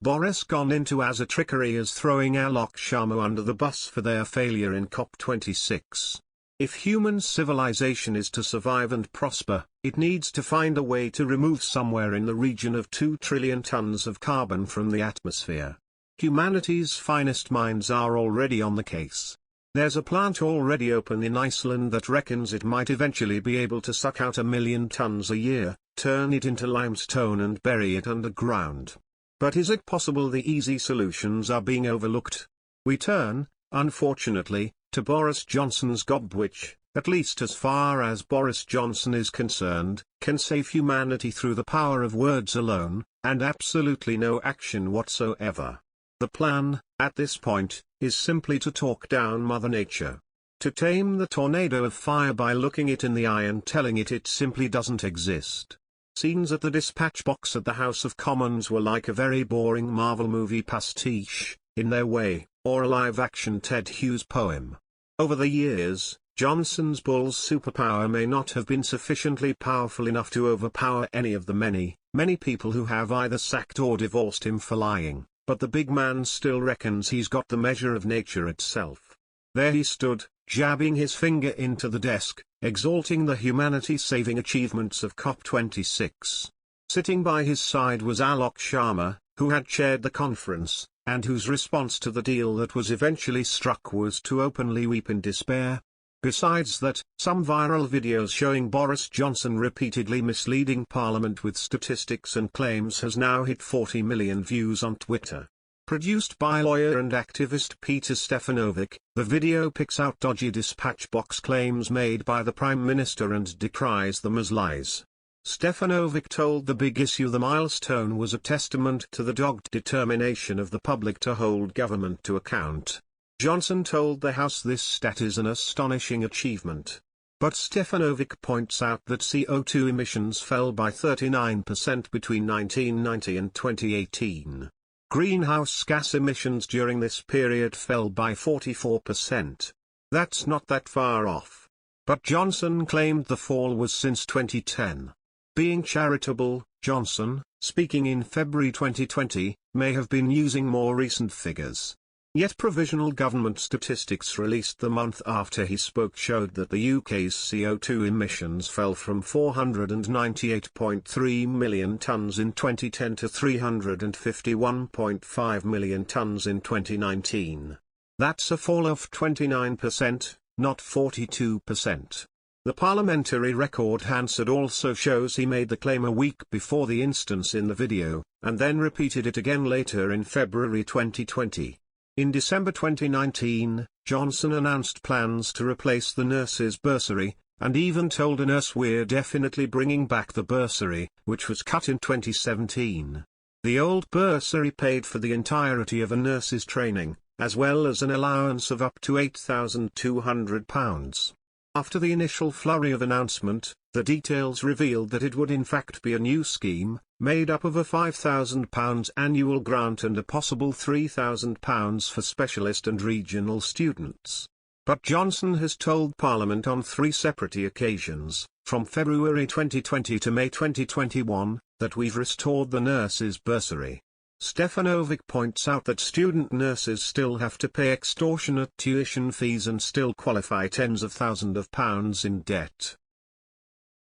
Boris gone into as a trickery is throwing Alok Sharma under the bus for their failure in COP26. If human civilization is to survive and prosper, it needs to find a way to remove somewhere in the region of 2 trillion tons of carbon from the atmosphere. Humanity's finest minds are already on the case. There's a plant already open in Iceland that reckons it might eventually be able to suck out 1 million tons a year, turn it into limestone and bury it underground. But is it possible the easy solutions are being overlooked? We turn, unfortunately, to Boris Johnson's gob which, at least as far as Boris Johnson is concerned, can save humanity through the power of words alone, and absolutely no action whatsoever. The plan, at this point, is simply to talk down Mother Nature. To tame the tornado of fire by looking it in the eye and telling it simply doesn't exist. Scenes at the dispatch box at the House of Commons were like a very boring Marvel movie pastiche, in their way, or a live-action Ted Hughes poem. Over the years, Johnson's bull's superpower may not have been sufficiently powerful enough to overpower any of the many, many people who have either sacked or divorced him for lying, but the big man still reckons he's got the measure of nature itself. There he stood, jabbing his finger into the desk, exalting the humanity-saving achievements of COP26. Sitting by his side was Alok Sharma, who had chaired the conference, and whose response to the deal that was eventually struck was to openly weep in despair. Besides that, some viral videos showing Boris Johnson repeatedly misleading Parliament with statistics and claims has now hit 40 million views on Twitter. Produced by lawyer and activist Peter Stefanovic, the video picks out dodgy dispatch box claims made by the Prime Minister and decries them as lies. Stefanovic told the Big Issue the milestone was a testament to the dogged determination of the public to hold government to account. Johnson told the House this stat is an astonishing achievement. But Stefanovic points out that CO2 emissions fell by 39% between 1990 and 2018. Greenhouse gas emissions during this period fell by 44%. That's not that far off. But Johnson claimed the fall was since 2010. Being charitable, Johnson, speaking in February 2020, may have been using more recent figures. Yet provisional government statistics released the month after he spoke showed that the UK's CO2 emissions fell from 498.3 million tonnes in 2010 to 351.5 million tonnes in 2019. That's a fall of 29%, not 42%. The parliamentary record Hansard also shows he made the claim a week before the instance in the video, and then repeated it again later in February 2020. In December 2019, Johnson announced plans to replace the nurses' bursary, and even told a nurse we're definitely bringing back the bursary, which was cut in 2017. The old bursary paid for the entirety of a nurse's training, as well as an allowance of up to £8,200. After the initial flurry of announcement, the details revealed that it would in fact be a new scheme, made up of a £5,000 annual grant and a possible £3,000 for specialist and regional students. But Johnson has told Parliament on 3 separate occasions, from February 2020 to May 2021, that we've restored the nurses' bursary. Stefanovic points out that student nurses still have to pay extortionate tuition fees and still qualify tens of thousands of pounds in debt.